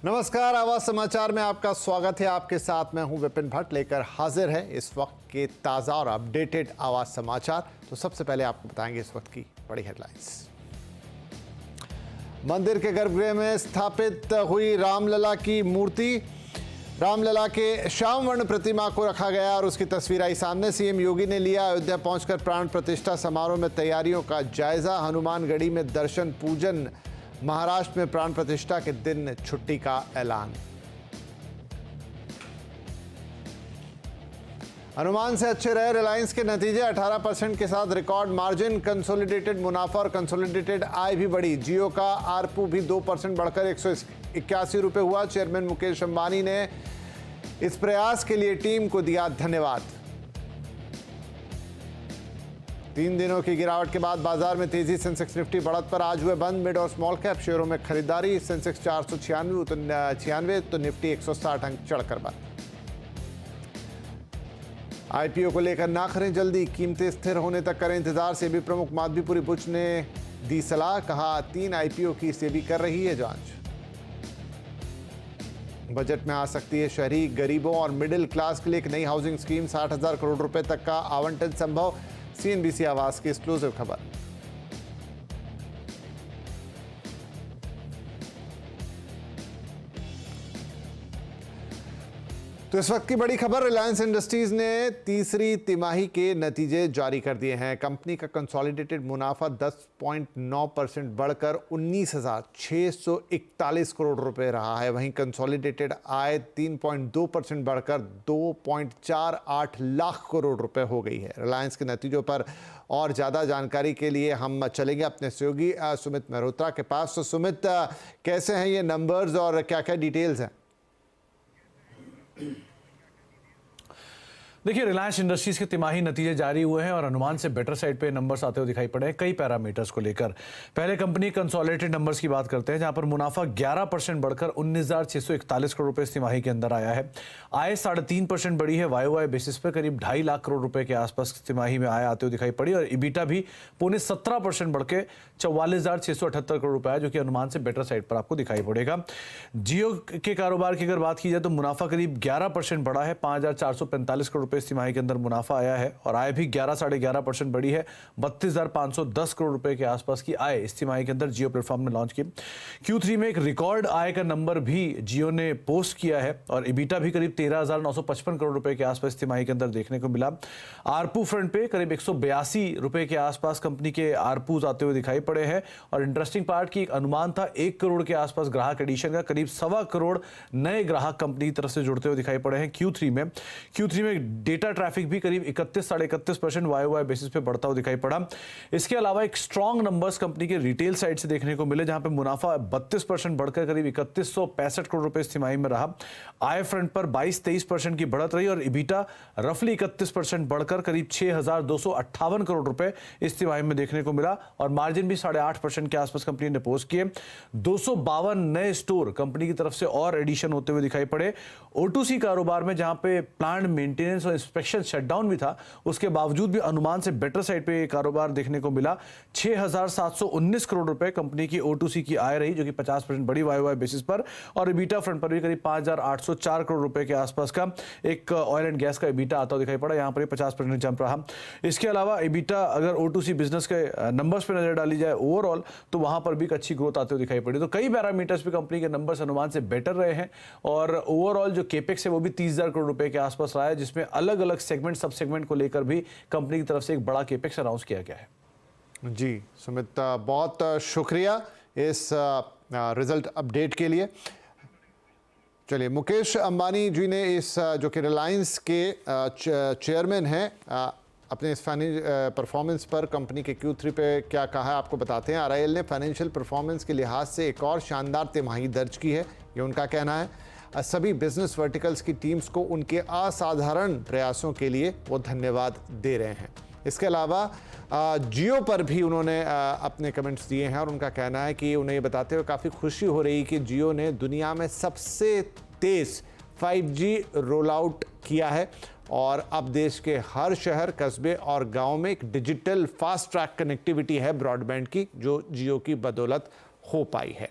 नमस्कार, आवाज समाचार में आपका स्वागत है। आपके साथ मैं हूं विपिन भट्ट, लेकर हाजिर है इस वक्त के ताज़ा और अपडेटेड आवाज समाचार। तो सबसे पहले आपको बताएंगे इस वक्त की बड़ी हेडलाइंस। मंदिर के गर्भगृह में स्थापित हुई रामलला की मूर्ति, रामलला के श्याम वर्ण प्रतिमा को रखा गया और उसकी तस्वीर आई सामने। सीएम योगी ने लिया अयोध्या पहुंचकर प्राण प्रतिष्ठा समारोह में तैयारियों का जायजा। हनुमानगढ़ी में दर्शन पूजन, महाराष्ट्र में प्राण प्रतिष्ठा के दिन छुट्टी का ऐलान। अनुमान से अच्छे रहे रिलायंस के नतीजे, 18% के साथ रिकॉर्ड मार्जिन। कंसोलिडेटेड मुनाफा और कंसोलिडेटेड आय भी बढ़ी। जियो का आरपू भी 2% बढ़कर 181 रुपए हुआ। चेयरमैन मुकेश अंबानी ने इस प्रयास के लिए टीम को दिया धन्यवाद। 3 दिनों की गिरावट के बाद बाजार में तेजी। सेंसेक्स निफ्टी बढ़त पर, आज हुए बंद। मिड और स्मॉल कैप शेयरों में खरीदारी। सेंसेक्स 496 तो निफ्टी 160 अंक चढ़कर बंद। आईपीओ को लेकर ना करें जल्दी, कीमतें स्थिर होने तक करें इंतजार। सेबी प्रमुख माधवीपुरी बुच ने दी सलाह, कहा 3 आईपीओ की सेबी कर रही है जांच। बजट में आ सकती है शहरी गरीबों और मिडिल क्लास के लिए एक नई हाउसिंग स्कीम। 60,000 करोड़ रुपए तक का आवंटन संभव। सीएनबीसी आवाज की एक्सक्लूसिव खबर। तो इस वक्त की बड़ी खबर, रिलायंस इंडस्ट्रीज ने तीसरी तिमाही के नतीजे जारी कर दिए हैं। कंपनी का कंसोलिडेटेड मुनाफा 10.9% बढ़कर 19,641 करोड़ रुपए रहा है। वहीं कंसोलिडेटेड आय 3.2% बढ़कर 2.48 लाख करोड़ रुपए हो गई है। रिलायंस के नतीजों पर और ज़्यादा जानकारी के लिए हम चलेंगे अपने सहयोगी सुमित मेहरोत्रा के पास। तो सुमित, कैसे हैं ये नंबर्स और क्या क्या डिटेल्स हैं? देखिए, रिलायंस इंडस्ट्रीज के तिमाही नतीजे जारी हुए हैं और अनुमान से बेटर साइड पे नंबर्स आते हुए दिखाई पड़े हैं कई पैरामीटर्स को लेकर। पहले कंपनी कंसोलिडेटेड नंबर्स की बात करते हैं, जहां पर मुनाफा 11% बढ़कर 19,641 करोड़ रुपए इस तिमाही के अंदर आया है। आय 3.5% बढ़ी है। वाई बेसिस पे करीब 2.5 लाख करोड़ रुपए के आसपास तिमाही में आय आते हुए दिखाई पड़ी और इबिटा भी 17.5% बढ़ के 44,678 करोड़ रुपए है, जो कि अनुमान से बेटर साइड पर आपको दिखाई पड़ेगा। जियो के कारोबार की अगर बात की जाए तो मुनाफा करीब 11% बढ़ा है। 5,445 करोड़ इस तिमाही के अंदर मुनाफा आया है और आय भी 11.5% बढ़ी है। 32,510 करोड़ रुपए के आसपास की आय इस तिमाही के अंदर जियो प्लेटफॉर्म ने लॉन्च की। Q3 में एक रिकॉर्ड आय का नंबर भी जियो ने पोस्ट किया है और इबिटा भी करीब 13,955 करोड़ रुपए के आसपास इस तिमाही के अंदर देखने को मिला। आरपू फ्रंट पे करीब 182 रुपए के आसपास कंपनी के आरपूज आते हुए दिखाई पड़े हैं और इंटरेस्टिंग पार्ट की एक अनुमान था 1 करोड़ के आसपास ग्राहक एडिशन का। करीब 1.25 करोड़ नए ग्राहक कंपनी की तरफ से जुड़ते हुए दिखाई पड़े हैं Q3 में। डेटा ट्रैफिक भी करीब 31-31% वाई बेसिस पे बढ़ता हुआ दिखाई पड़ा। इसके अलावा एक स्ट्रॉन्ग नंबर्स कंपनी के रिटेल साइड से देखने को मिले, जहां पे मुनाफा 32% बढ़कर करीब 3165 करोड़ रुपए इस तिमाही में रहा। आय फ्रंट पर 22-23% की बढ़त रही और इबिटा रफली 31% बढ़कर करीब 6,258 करोड़ रुपए इस तिमाही में देखने को मिला और मार्जिन भी 8.5% के आसपास कंपनी ने पोस्ट किए। 252 नए स्टोर कंपनी की तरफ से और एडिशन होते हुए दिखाई पड़े। O2C कारोबार में जहां पे प्लांट मेंटेनेंस और इंस्पेक्शन शटडाउन भी था, उसके बावजूद भी अनुमान से बेटर साइड पे कारोबार देखने को मिला। 6,719 करोड़ रुपए कंपनी की O2C की आय रही, जो कि 50% बड़ी वाई बेसिस पर और इबिटा फ्रंट पर भी करीब 5,804 करोड़ रुपए के आसपास का एक ऑयल एंड गैस का इबिटा आता हुआ दिखाई पड़ा। यहां पर 50% जंप रहा। इसके अलावा इबिटा अगर O2C बिजनेस के नंबर्स पर नजर डाली जाए ओवरऑल, तो वहां पर भी एक अच्छी ग्रोथ आते हुए दिखाई पड़ी। तो कई पैरामीटर्स पे कंपनी के नंबर्स अनुमान से बेटर रहे हैं और ओवरऑल जो केपेक्स है वो भी 30,000 करोड़ रुपए के आसपास रहा है, जिसमें अलग अलग सेगमेंट सब सेगमेंट को लेकर भी कंपनी की तरफ से एक बड़ा केपेक्स अनाउंस किया गया है। जी सुमित, बहुत शुक्रिया इस रिजल्ट अपडेट के लिए। चलिए, मुकेश अंबानी जी ने इस जो कि रिलायंस के चेयरमैन हैं, अपने इस परफॉर्मेंस पर कंपनी के Q3 पे क्या कहा है आपको बताते हैं। RIL ने फाइनेंशियल परफॉर्मेंस के लिहाज से एक और शानदार तिमाही दर्ज की है, ये उनका कहना है। सभी बिजनेस वर्टिकल्स की टीम्स को उनके असाधारण प्रयासों के लिए वो धन्यवाद दे रहे हैं। इसके अलावा जियो पर भी उन्होंने अपने कमेंट्स दिए हैं और उनका कहना है कि उन्हें ये बताते हुए काफ़ी खुशी हो रही कि जियो ने दुनिया में सबसे तेज़ 5G रोल आउट किया है और अब देश के हर शहर, कस्बे और गांव में एक डिजिटल फास्ट ट्रैक कनेक्टिविटी है ब्रॉडबैंड की, जो जियो की बदौलत हो पाई है।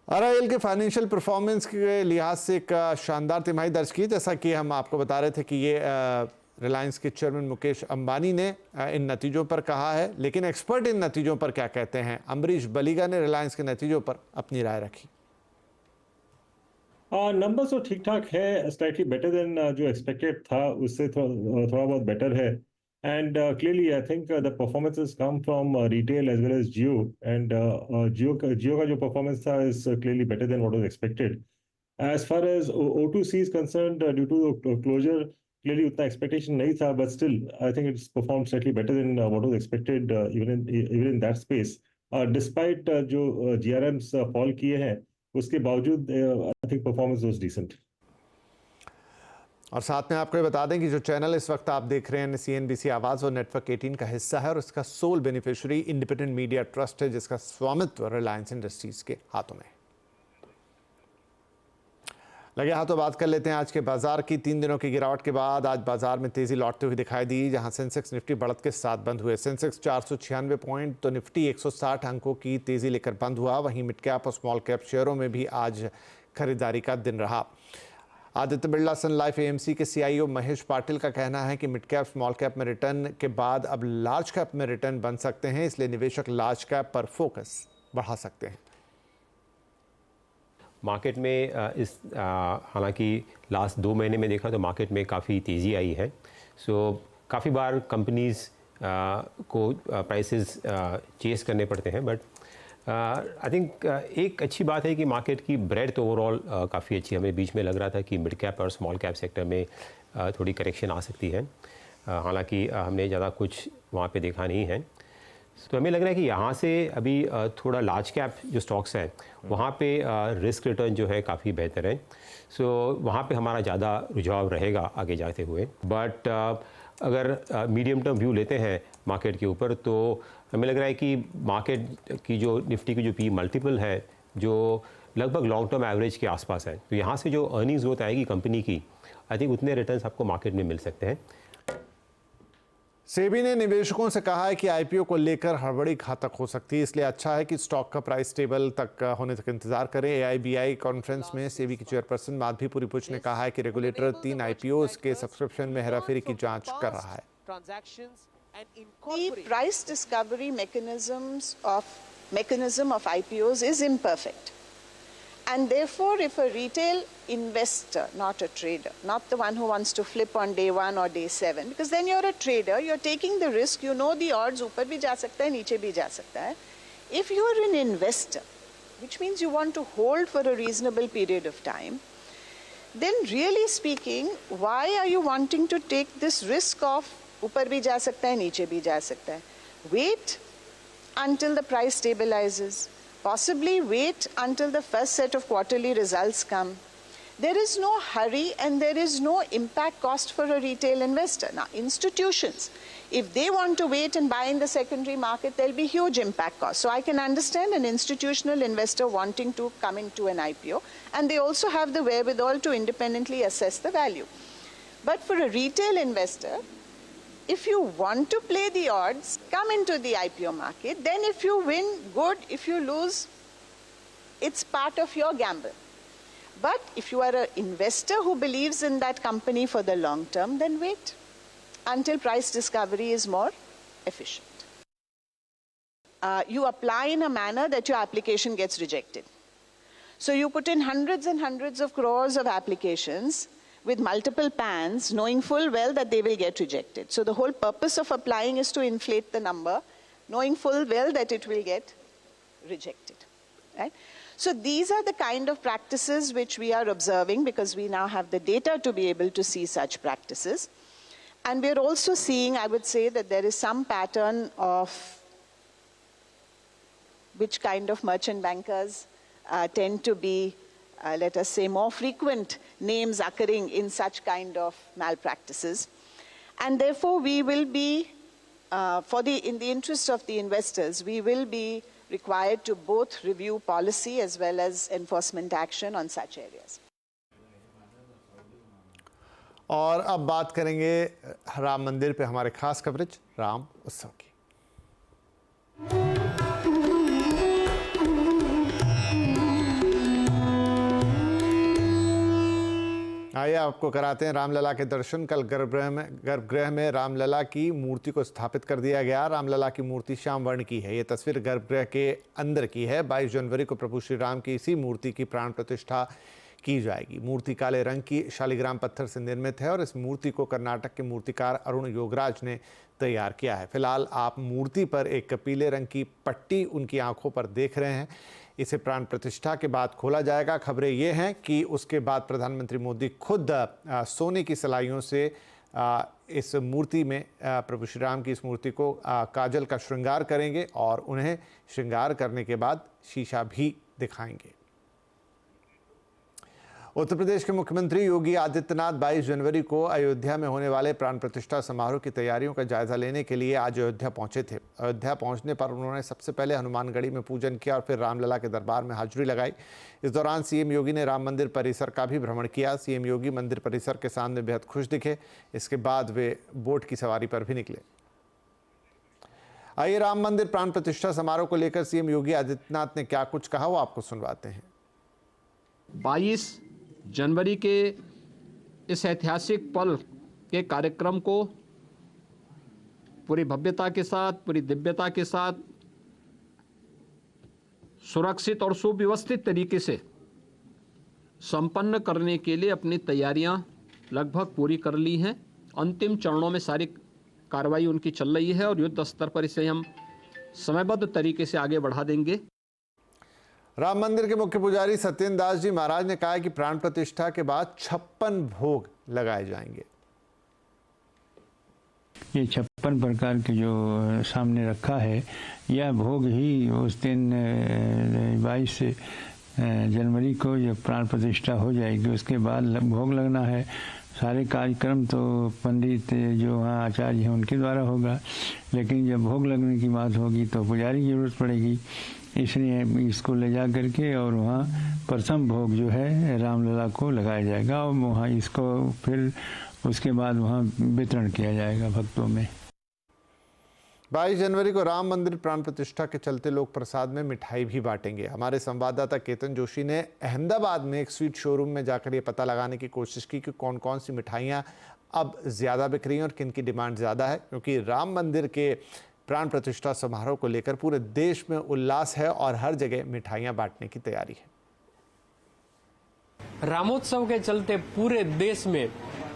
RIL के फाइनेंशियल परफॉर्मेंस के लिहाज से एक शानदार तिमाही दर्ज की, जैसा कि हम आपको बता रहे थे कि ये रिलायंस के चेयरमैन मुकेश अंबानी ने इन नतीजों पर कहा है। लेकिन एक्सपर्ट इन नतीजों पर क्या कहते हैं, अम्बरीश बलीगा ने रिलायंस के नतीजों पर अपनी राय रखी। नंबर्स तो ठीक ठाक है, स्लाइटली बेटर देन जो एक्सपेक्टेड था उससे थोड़ा बहुत बेटर है। And clearly I think the performances come from retail as well as Jio, and Jio का जो परफॉर्मेंस था is clearly better than what was expected. As far as O2C is concerned, due to closure clearly उतना expectation नहीं था, but still I think it's perform slightly better than what was expected even in that space. Despite जो GRMs fall किए हैं उसके बावजूद I think performance was decent. और साथ में आपको ये बता दें कि जो चैनल इस वक्त आप देख रहे हैं CNBC आवाज़ और नेटवर्क 18 का हिस्सा है और इसका sole beneficiary independent media trust है, जिसका स्वामित्व रिलायंस इंडस्ट्रीज के हाथों में है। लगे हाथों बात कर लेते हैं आज के बाजार की। 3 दिनों की गिरावट के बाद आज बाजार में तेजी लौटते हुए दिखाई दी, जहां सेंसेक्स निफ्टी बढ़त के साथ बंद हुए। सेंसेक्स 496 पॉइंट तो निफ्टी 160 अंकों की तेजी लेकर बंद हुआ। वहीं मिड कैप और स्मॉल कैप शेयरों में भी आज खरीदारी का दिन रहा। आदित्य बिरला सन लाइफ AMC के CIO महेश पाटिल का कहना है कि मिड कैप स्मॉल कैप में रिटर्न के बाद अब लार्ज कैप में रिटर्न बन सकते हैं, इसलिए निवेशक लार्ज कैप पर फोकस बढ़ा सकते हैं। मार्केट में हालांकि लास्ट 2 महीने में देखा तो मार्केट में काफ़ी तेज़ी आई है। सो काफ़ी बार कंपनीज़ को प्राइसेस चेस करने पड़ते हैं, बट आई थिंक एक अच्छी बात है कि मार्केट की ब्रेड्थ ओवरऑल काफ़ी अच्छी। हमें बीच में लग रहा था कि मिड कैप और स्मॉल कैप सेक्टर में थोड़ी करेक्शन आ सकती है, हालांकि हमने ज़्यादा कुछ वहाँ पे देखा नहीं है। तो हमें लग रहा है कि यहाँ से अभी थोड़ा लार्ज कैप जो स्टॉक्स हैं वहाँ पे रिस्क रिटर्न जो है काफ़ी बेहतर है। सो वहाँ पे हमारा ज़्यादा रुझाव रहेगा आगे जाते हुए। बट अगर मीडियम टर्म व्यू लेते हैं मार्केट के ऊपर, तो हमें लग रहा है कि मार्केट की जो निफ्टी की जो P मल्टीपल है जो लगभग लॉन्ग टर्म एवरेज के आसपास है, तो यहाँ से जो अर्निंग्स ग्रोथ आएगी कंपनी की, आई थिंक उतने रिटर्न्स आपको मार्केट में मिल सकते हैं। सेबी ने निवेशकों से कहा है कि IPO को लेकर हड़बड़ी घातक हो सकती है, इसलिए अच्छा है कि स्टॉक का प्राइस स्टेबल तक होने तक इंतजार करें। AIBI कॉन्फ्रेंस में सेबी की चेयरपर्सन माधवी पुरीपुच ने कहा है कि रेगुलेटर 3 IPOs के सब्सक्रिप्शन में हेराफेरी की जांच कर रहा है। The price discovery mechanism of IPOs is imperfect. And therefore, if a retail investor, not a trader, not the one who wants to flip on day 1 or day 7, because then you're a trader, you're taking the risk, you know the odds, ऊपर भी जा सकता है, नीचे भी जा सकता है. If you're an investor, which means you want to hold for a reasonable period of time, then really speaking, why are you wanting to take this risk of ऊपर भी जा सकता है, नीचे भी जा सकता है? Wait until the price stabilizes. Possibly wait until the first set of quarterly results come. There is no hurry and there is no impact cost for a retail investor. Now, institutions, if they want to wait and buy in the secondary market, there'll be huge impact cost. So I can understand an institutional investor wanting to come into an IPO, and they also have the wherewithal to independently assess the value. But for a retail investor, if you want to play the odds, come into the IPO market. Then if you win, good. If you lose, it's part of your gamble. But if you are an investor who believes in that company for the long term, then wait until price discovery is more efficient. You apply in a manner that your application gets rejected. So you put in hundreds and hundreds of crores of applications with multiple PANs, knowing full well that they will get rejected. So the whole purpose of applying is to inflate the number, knowing full well that it will get rejected, right? So these are the kind of practices which we are observing, because we now have the data to be able to see such practices. And we're also seeing, I would say, that there is some pattern of which kind of merchant bankers tend to be, let us say, more frequent names occurring in such kind of malpractices. And therefore, we will be, in the interest of the investors, we will be required to both review policy as well as enforcement action on such areas. और अब बात करेंगे राम मंदिर पे हमारे खास coverage Ram उत्सव की। आपको कराते हैं रामलला के दर्शन। कल गर्भगृह में रामलला की मूर्ति को स्थापित कर दिया गया। रामलला की मूर्ति श्याम वर्ण की है। ये तस्वीर गर्भगृह के अंदर की है। 22 जनवरी को प्रभु श्री राम की इसी मूर्ति की प्राण प्रतिष्ठा की जाएगी। मूर्ति काले रंग की शालिग्राम पत्थर से निर्मित है और इस मूर्ति को कर्नाटक के मूर्तिकार अरुण योगराज ने तैयार किया है। फिलहाल आप मूर्ति पर एक पीले रंग की पट्टी उनकी आंखों पर देख रहे हैं। इसे प्राण प्रतिष्ठा के बाद खोला जाएगा। खबरें ये हैं कि उसके बाद प्रधानमंत्री मोदी खुद सोने की सलाइयों से इस मूर्ति में प्रभु श्री राम की इस मूर्ति को काजल का श्रृंगार करेंगे और उन्हें श्रृंगार करने के बाद शीशा भी दिखाएंगे। उत्तर प्रदेश के मुख्यमंत्री योगी आदित्यनाथ 22 जनवरी को अयोध्या में होने वाले प्राण प्रतिष्ठा समारोह की तैयारियों का जायजा लेने के लिए आज अयोध्या पहुंचे थे। अयोध्या पहुंचने पर उन्होंने सबसे पहले हनुमानगढ़ी में पूजन किया और फिर रामलला के दरबार में हाजिरी लगाई। इस दौरान सीएम योगी ने राम मंदिर परिसर का भी भ्रमण किया। सीएम योगी मंदिर परिसर के सामने बेहद खुश दिखे। इसके बाद वे बोट की सवारी पर भी निकले। आइए राम मंदिर प्राण प्रतिष्ठा समारोह को लेकर सीएम योगी आदित्यनाथ ने क्या कुछ कहा वो आपको सुनवाते हैं। 22 जनवरी के इस ऐतिहासिक पल के कार्यक्रम को पूरी भव्यता के साथ, पूरी दिव्यता के साथ, सुरक्षित और सुव्यवस्थित तरीके से संपन्न करने के लिए अपनी तैयारियां लगभग पूरी कर ली हैं। अंतिम चरणों में सारी कार्रवाई उनकी चल रही है और युद्ध स्तर पर इसे हम समयबद्ध तरीके से आगे बढ़ा देंगे। राम मंदिर के मुख्य पुजारी सत्येंद्र दास जी महाराज ने कहा कि प्राण प्रतिष्ठा के बाद 56 भोग लगाए जाएंगे। ये 56 प्रकार के जो सामने रखा है, यह भोग ही उस दिन 22 जनवरी को जब प्राण प्रतिष्ठा हो जाएगी उसके बाद भोग लगना है। सारे कार्यक्रम तो पंडित जो वहाँ आचार्य हैं उनके द्वारा होगा, लेकिन जब भोग लगने की बात होगी तो पुजारी की जरूरत पड़ेगी। इसलिए इसको ले जा करके और वहाँ प्रथम भोग जो है रामलला को लगाया जाएगा और वहाँ इसको फिर उसके बाद वहाँ वितरण किया जाएगा भक्तों में। 22 जनवरी को राम मंदिर प्राण प्रतिष्ठा के चलते लोग प्रसाद में मिठाई भी बांटेंगे। हमारे संवाददाता केतन जोशी ने अहमदाबाद में एक स्वीट शोरूम में जाकर ये पता लगाने की कोशिश की कि कौन कौन सी मिठाइयाँ अब ज़्यादा बिक रही हैं और किन की डिमांड ज़्यादा है, क्योंकि राम मंदिर के प्राण प्रतिष्ठा समारोह को लेकर पूरे देश में उल्लास है और हर जगह मिठाइयां बांटने की तैयारी है। रामोत्सव के चलते पूरे देश में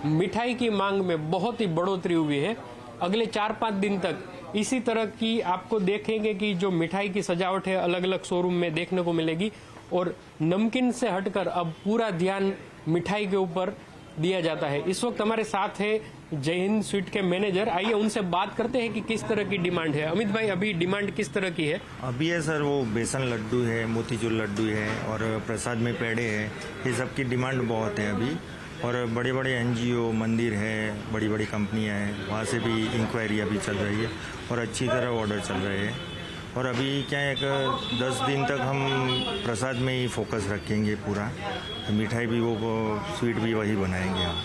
मिठाई की मांग में बहुत ही बढ़ोतरी हुई है। अगले 4-5 दिन तक इसी तरह की आपको देखेंगे कि जो मिठाई की सजावट है अलग अलग शोरूम में देखने को मिलेगी और नमकीन से हटकर अब पूरा ध्यान मिठाई के ऊपर दिया जाता है। इस वक्त हमारे साथ है जय हिंद स्वीट के मैनेजर, आइए उनसे बात करते हैं कि किस तरह की डिमांड है। अमित भाई, अभी डिमांड किस तरह की है? अभी है सर वो बेसन लड्डू है, मोतीचूर लड्डू है और प्रसाद में पेड़े है, ये सब की डिमांड बहुत है अभी। और बड़े बड़े एनजीओ मंदिर है, बड़ी बड़ी कंपनियां हैं, वहाँ से भी इंक्वायरी अभी चल रही है और अच्छी तरह ऑर्डर चल रहे हैं। और अभी क्या है, 10 दिन तक हम प्रसाद में ही फोकस रखेंगे पूरा। मिठाई भी वो स्वीट भी वही बनाएंगे हम।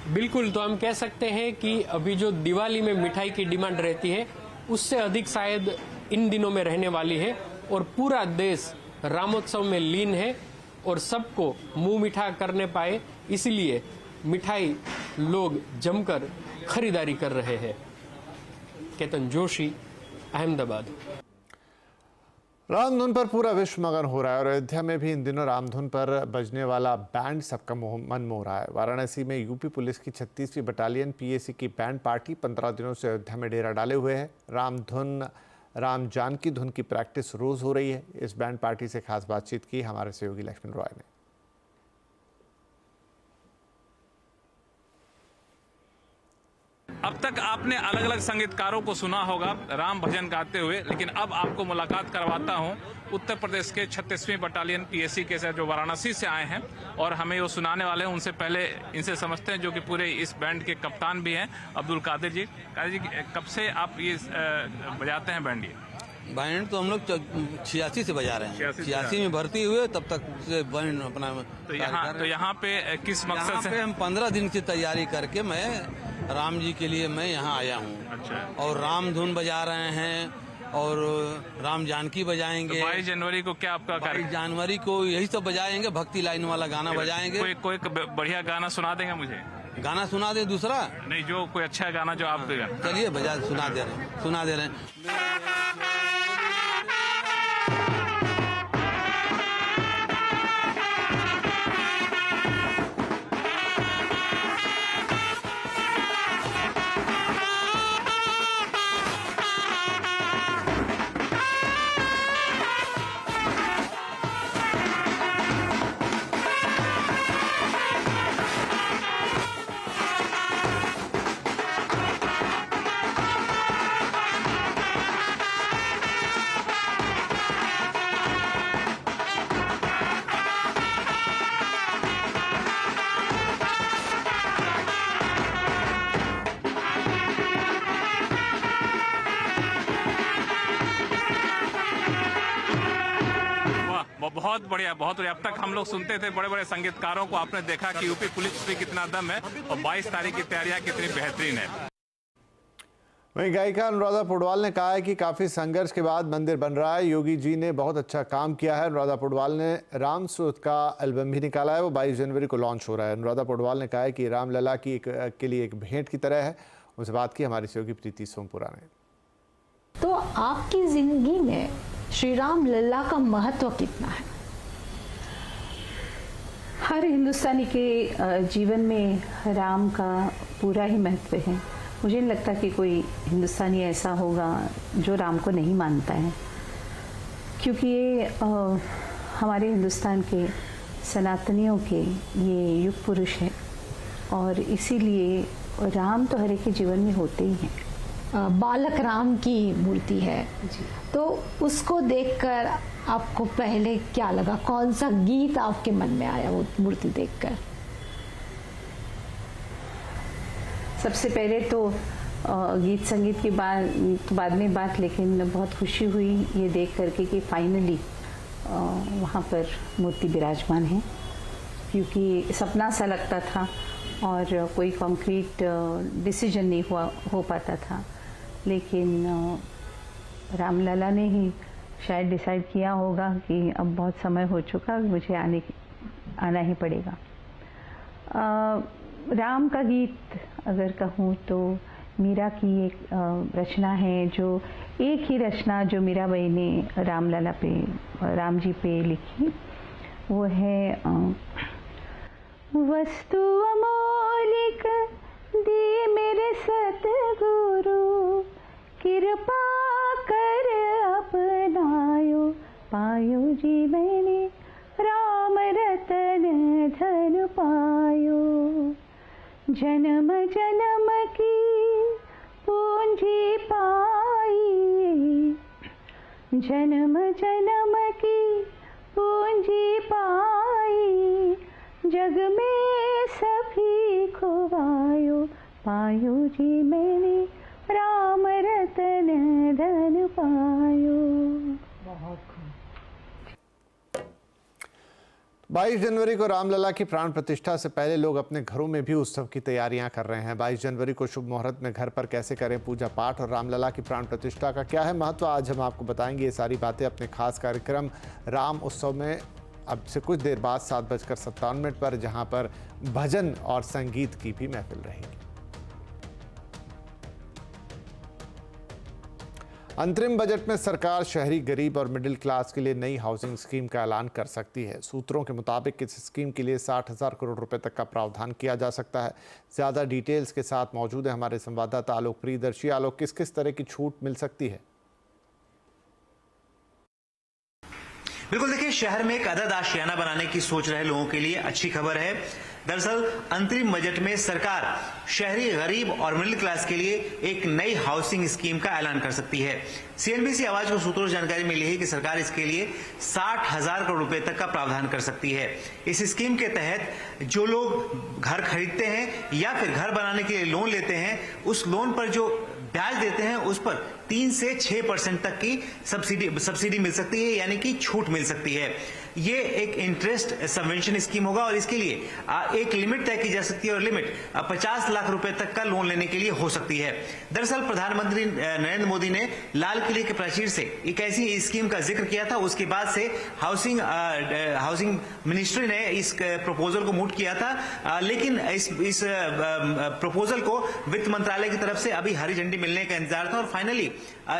बिल्कुल, तो हम कह सकते हैं कि अभी जो दिवाली में मिठाई की डिमांड रहती है उससे अधिक शायद इन दिनों में रहने वाली है और पूरा देश रामोत्सव में लीन है और सबको मुंह मीठा करने पाए, इसलिए मिठाई लोग जमकर खरीदारी कर रहे हैं। केतन जोशी, अहमदाबाद। रामधुन पर पूरा विश्व मगन हो रहा है और अयोध्या में भी इन दिनों रामधुन पर बजने वाला बैंड सबका मन मोह रहा है। वाराणसी में यूपी पुलिस की 36वीं बटालियन पीएसी की बैंड पार्टी 15 दिनों से अयोध्या में डेरा डाले हुए है। रामधुन, राम जानकी धुन की प्रैक्टिस रोज हो रही है। इस बैंड पार्टी से खास बातचीत की हमारे सहयोगी लक्ष्मण रॉय ने। अब तक आपने अलग अलग संगीतकारों को सुना होगा राम भजन गाते हुए, लेकिन अब आपको मुलाकात करवाता हूं उत्तर प्रदेश के 36वीं बटालियन पीएसी के जो वाराणसी से आए हैं और हमें वो सुनाने वाले हैं। उनसे पहले इनसे समझते हैं जो कि पूरे इस बैंड के कप्तान भी हैं, अब्दुल कादिर जी। कादिर जी, कब से आप ये बजाते हैं बैंड? ये बैंड तो हम लोग 86 से बजा रहे हैं। 86 में भर्ती हुए तब तक से बैंड अपना तो यहाँ पे किस मकसद से? हम 15 दिन की तैयारी करके मैं राम जी के लिए मैं यहाँ आया हूँ। अच्छा। और राम धुन बजा रहे हैं और राम जानकी बजाएंगे। 22 जनवरी को क्या आपका 22 जनवरी को यही सब बजाएंगे, भक्ति लाइन वाला गाना बजाएंगे। कोई बढ़िया गाना सुना देंगे मुझे? गाना सुना दे दूसरा? नहीं, जो कोई अच्छा गाना जो आपके गाना। चलिए बजा सुना दे रहे हैं। बहुत बढ़िया, बहुत बढ़िया। अब तक हम लोग सुनते थे बड़े बड़े संगीतकारों को, आपने देखा कि यूपी पुलिस में कितना दम है और 22 तारीख की तैयारियां कितनी बेहतरीन है। वहीं गायिका अनुराधा पौडवाल ने कहा है कि काफ़ी संघर्ष के बाद मंदिर बन रहा है। योगी जी ने बहुत अच्छा काम किया है। अनुराधा पौडवाल ने राम सूत का एल्बम भी निकाला है, वो 22 जनवरी को लॉन्च हो रहा है। अनुराधा पौडवाल ने कहा है कि रामलला के लिए एक भेंट की तरह है। उनसे बात की हमारी सहयोगी प्रीति सोमपुरा ने। तो आपकी जिंदगी में श्री राम लल्ला का महत्व कितना है? हर हिंदुस्तानी के जीवन में राम का पूरा ही महत्व है। मुझे नहीं लगता कि कोई हिंदुस्तानी ऐसा होगा जो राम को नहीं मानता है, क्योंकि ये हमारे हिंदुस्तान के सनातनियों के ये युग पुरुष है और इसीलिए राम तो हर एक के जीवन में होते ही हैं। बालक राम की मूर्ति है, तो उसको देखकर आपको पहले क्या लगा? कौन सा गीत आपके मन में आया वो मूर्ति देखकर? सबसे पहले तो गीत संगीत की बाद में बात, लेकिन बहुत खुशी हुई ये देख करके कि फाइनली वहाँ पर मूर्ति विराजमान है, क्योंकि सपना सा लगता था और कोई कॉन्क्रीट डिसीजन नहीं हो पाता था। लेकिन रामलला ने ही शायद डिसाइड किया होगा कि अब बहुत समय हो चुका, मुझे आना ही पड़ेगा। राम का गीत अगर कहूँ तो मीरा की एक रचना है, जो एक ही रचना जो मीराबाई ने राम जी पे लिखी, वो है वस्तु अमोलिक दिए मेरे सतगुरु, कृपा कर अपनायो पायो जी मैंने राम रतन धन पायो। जन्म जन्म की पूंजी पाई, जन्म जन्म की पूंजी पाई, जग में सभी खोवायो पायो जी मैंने राम रतन धन पायो। 22 जनवरी को रामलला की प्राण प्रतिष्ठा से पहले लोग अपने घरों में भी उत्सव की तैयारियां कर रहे हैं। 22 जनवरी को शुभ मुहूर्त में घर पर कैसे करें पूजा पाठ और रामलला की प्राण प्रतिष्ठा का क्या है महत्व, आज हम आपको बताएंगे। ये सारी बातें अपने खास कार्यक्रम राम उत्सव में अब से कुछ देर बाद 7:57 पर, जहां पर भजन और संगीत की भी महफिल रहेगी। अंतरिम बजट में सरकार शहरी गरीब और मिडिल क्लास के लिए नई हाउसिंग स्कीम का ऐलान कर सकती है। सूत्रों के मुताबिक इस स्कीम के लिए 60,000 करोड़ रुपए तक का प्रावधान किया जा सकता है। ज़्यादा डिटेल्स के साथ मौजूद है हमारे संवाददाता आलोक प्रियदर्शी। आलोक, किस किस तरह की छूट मिल सकती है? बिल्कुल, देखिए, शहर में एक अदद आशियाना बनाने की सोच रहे लोगों के लिए अच्छी खबर है। दरअसल अंतरिम बजट में सरकार शहरी गरीब और मिडिल क्लास के लिए एक नई हाउसिंग स्कीम का ऐलान कर सकती है। सीएनबीसी आवाज को सूत्रों से जानकारी मिली है कि सरकार इसके लिए 60,000 करोड़ रुपए तक का प्रावधान कर सकती है। इस स्कीम के तहत जो लोग घर खरीदते हैं या फिर घर बनाने के लिए लोन लेते हैं, उस लोन पर जो ब्याज देते हैं उस पर 3 से 6% तक की सब्सिडी मिल सकती है, यानी कि छूट मिल सकती है। ये एक इंटरेस्ट सबवेंशन स्कीम होगा और इसके लिए एक लिमिट तय की जा सकती है और लिमिट 50 लाख रुपए तक का लोन लेने के लिए हो सकती है। दरअसल प्रधानमंत्री नरेंद्र मोदी ने लाल किले के प्राचीर से एक ऐसी स्कीम का जिक्र किया था, उसके बाद से हाउसिंग मिनिस्ट्री ने इस प्रपोजल को मूव किया था, लेकिन इस प्रपोजल को वित्त मंत्रालय की तरफ से अभी हरी झंडी मिलने का इंतजार था और फाइनली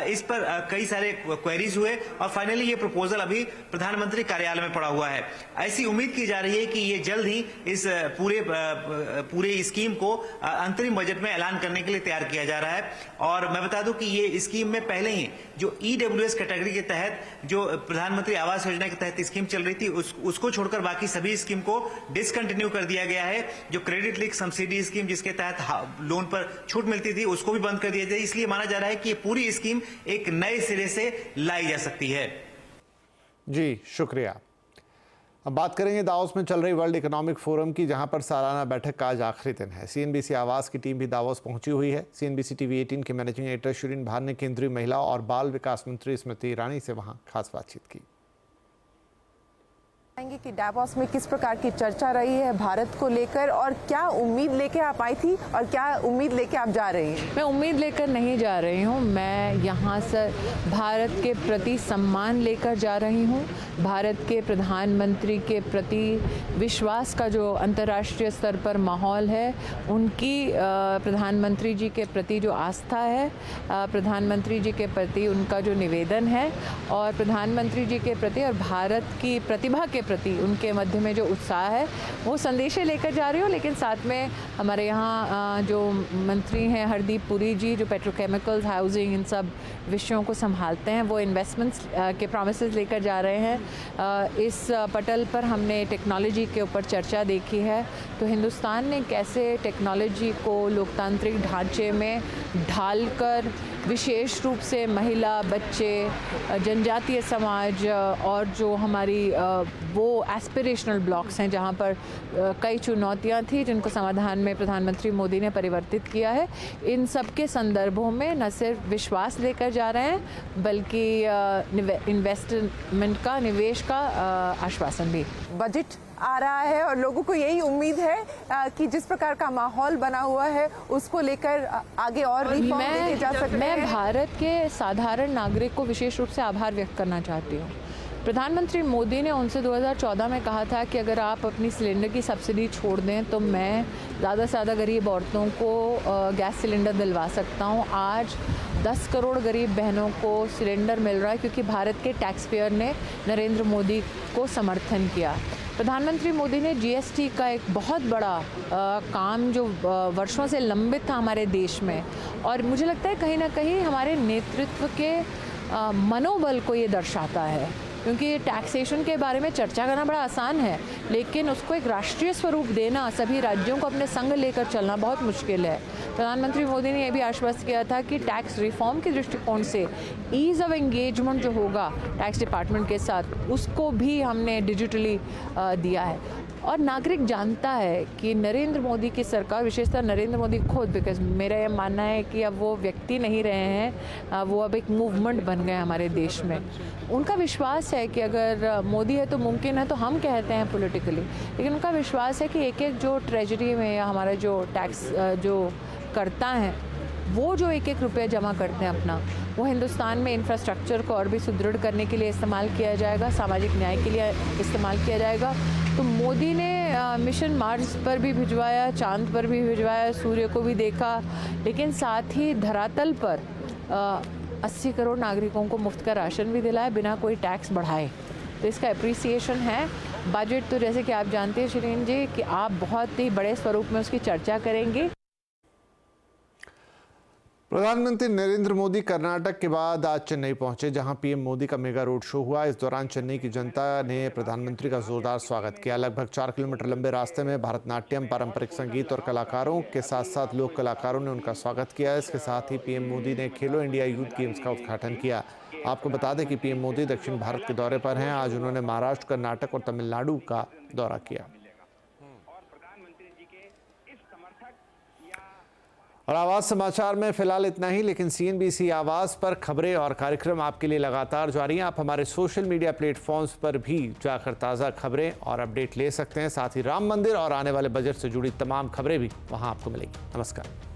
इस पर कई सारे क्वेरीज हुए और फाइनली ये प्रपोजल अभी प्रधानमंत्री कार्यालय में पड़ा हुआ है। ऐसी उम्मीद की जा रही है कि ये जल्द ही इस पूरे स्कीम को अंतरिम बजट में ऐलान करने के लिए तैयार किया जा रहा है। और मैं बता दूं कि ये स्कीम में पहले ही जो ईडब्ल्यूएस कैटेगरी के तहत जो प्रधानमंत्री आवास योजना के तहत स्कीम चल रही थी उसको छोड़कर बाकी सभी स्कीम को डिसकंटिन्यू कर दिया गया है। जो क्रेडिट लिंक सब्सिडी स्कीम जिसके तहत लोन पर छूट मिलती थी उसको भी बंद कर दिया जाए। इसलिए माना जा रहा है कि ये पूरी स्कीम एक नए सिरे से लाई जा सकती है। जी शुक्रिया। अब बात करेंगे दावोस में चल रही वर्ल्ड इकोनॉमिक फोरम की, जहां पर सालाना बैठक का आज आखिरी दिन है। सीएनबीसी आवास की टीम भी दावोस पहुंची हुई है। सीएनबीसी टीवी 18 के मैनेजिंग एडिटर शिरीन भान ने केंद्रीय महिला और बाल विकास मंत्री स्मृति ईरानी से वहां खास बातचीत की। कि डावोस में किस प्रकार की चर्चा रही है भारत को लेकर और क्या उम्मीद लेके आप आई थी और क्या उम्मीद लेके आप जा रही हैं? मैं उम्मीद लेकर नहीं जा रही हूँ, मैं यहाँ से भारत के प्रति सम्मान लेकर जा रही हूँ। भारत के प्रधानमंत्री के प्रति विश्वास का जो अंतर्राष्ट्रीय स्तर पर माहौल है, उनकी प्रधानमंत्री जी के प्रति जो आस्था है, प्रधानमंत्री जी के प्रति उनका जो निवेदन है और प्रधानमंत्री जी के प्रति और भारत की प्रतिभा के प्रति उनके मध्य में जो उत्साह है, वो संदेशे लेकर जा रही हूँ। लेकिन साथ में हमारे यहाँ जो मंत्री हैं हरदीप पुरी जी, जो पेट्रोकेमिकल्स, हाउसिंग, इन सब विषयों को संभालते हैं, वो इन्वेस्टमेंट्स के प्रॉमिसेस लेकर जा रहे हैं। इस पटल पर हमने टेक्नोलॉजी के ऊपर चर्चा देखी है, तो हिंदुस्तान ने कैसे टेक्नोलॉजी को लोकतांत्रिक ढांचे में ढालकर विशेष रूप से महिला, बच्चे, जनजातीय समाज और जो हमारी वो एस्पिरेशनल ब्लॉक्स हैं जहाँ पर कई चुनौतियाँ थी जिनको समाधान में प्रधानमंत्री मोदी ने परिवर्तित किया है, इन सब के संदर्भों में न सिर्फ विश्वास लेकर जा रहे हैं बल्कि इन्वेस्टमेंट का, निवेश का आश्वासन भी। बजट आ रहा है और लोगों को यही उम्मीद है कि जिस प्रकार का माहौल बना हुआ है उसको लेकर आगे और रिफॉर्म लेके जा सकते हैं। मैं भारत के साधारण नागरिक को विशेष रूप से आभार व्यक्त करना चाहती हूँ। प्रधानमंत्री मोदी ने उनसे 2014 में कहा था कि अगर आप अपनी सिलेंडर की सब्सिडी छोड़ दें तो मैं ज़्यादा से ज़्यादा गरीब औरतों को गैस सिलेंडर दिलवा सकता हूँ। आज 10 करोड़ गरीब बहनों को सिलेंडर मिल रहा है क्योंकि भारत के टैक्स पेयर ने नरेंद्र मोदी को समर्थन किया। प्रधानमंत्री मोदी ने जीएसटी का एक बहुत बड़ा काम जो वर्षों से लंबित था हमारे देश में, और मुझे लगता है कहीं ना कहीं हमारे नेतृत्व के मनोबल को ये दर्शाता है, क्योंकि टैक्सेशन के बारे में चर्चा करना बड़ा आसान है लेकिन उसको एक राष्ट्रीय स्वरूप देना, सभी राज्यों को अपने संग लेकर चलना बहुत मुश्किल है। प्रधानमंत्री मोदी ने यह भी आश्वस्त किया था कि टैक्स रिफॉर्म के दृष्टिकोण से ईज़ ऑफ एंगेजमेंट जो होगा टैक्स डिपार्टमेंट के साथ, उसको भी हमने डिजिटली दिया है। और नागरिक जानता है कि नरेंद्र मोदी की सरकार, विशेषतः नरेंद्र मोदी खुद, बिकॉज मेरा यह मानना है कि अब वो व्यक्ति नहीं रहे हैं, वो अब एक मूवमेंट बन गए हमारे देश में। उनका विश्वास है कि अगर मोदी है तो मुमकिन है, तो हम कहते हैं पॉलिटिकली, लेकिन उनका विश्वास है कि एक एक जो ट्रेजरी में या हमारा जो टैक्स जो करता है, वो जो एक एक रुपया जमा करते हैं अपना, वो हिंदुस्तान में इंफ्रास्ट्रक्चर को और भी सुदृढ़ करने के लिए इस्तेमाल किया जाएगा, सामाजिक न्याय के लिए इस्तेमाल किया जाएगा। तो मोदी ने मिशन मार्स पर भी भिजवाया, चांद पर भी भिजवाया, सूर्य को भी देखा, लेकिन साथ ही धरातल पर 80 करोड़ नागरिकों को मुफ्त का राशन भी दिलाया बिना कोई टैक्स बढ़ाए। तो इसका अप्रिसिएशन है। बजट तो जैसे कि आप जानते हैं शिरीन जी कि आप बहुत ही बड़े स्वरूप में उसकी चर्चा करेंगे। प्रधानमंत्री नरेंद्र मोदी कर्नाटक के बाद आज चेन्नई पहुंचे, जहां पीएम मोदी का मेगा रोड शो हुआ। इस दौरान चेन्नई की जनता ने प्रधानमंत्री का जोरदार स्वागत किया। लगभग 4 किलोमीटर लंबे रास्ते में भरतनाट्यम, पारंपरिक संगीत और कलाकारों के साथ साथ लोक कलाकारों ने उनका स्वागत किया। इसके साथ ही पीएम मोदी ने खेलो इंडिया यूथ गेम्स का उद्घाटन किया। आपको बता दें कि पीएम मोदी दक्षिण भारत के दौरे पर हैं। आज उन्होंने महाराष्ट्र, कर्नाटक और तमिलनाडु का दौरा किया। और आवाज समाचार में फिलहाल इतना ही, लेकिन CNBC आवाज पर खबरें और कार्यक्रम आपके लिए लगातार जारी हैं। आप हमारे सोशल मीडिया प्लेटफॉर्म्स पर भी जाकर ताज़ा खबरें और अपडेट ले सकते हैं। साथ ही राम मंदिर और आने वाले बजट से जुड़ी तमाम खबरें भी वहां आपको मिलेंगी। नमस्कार।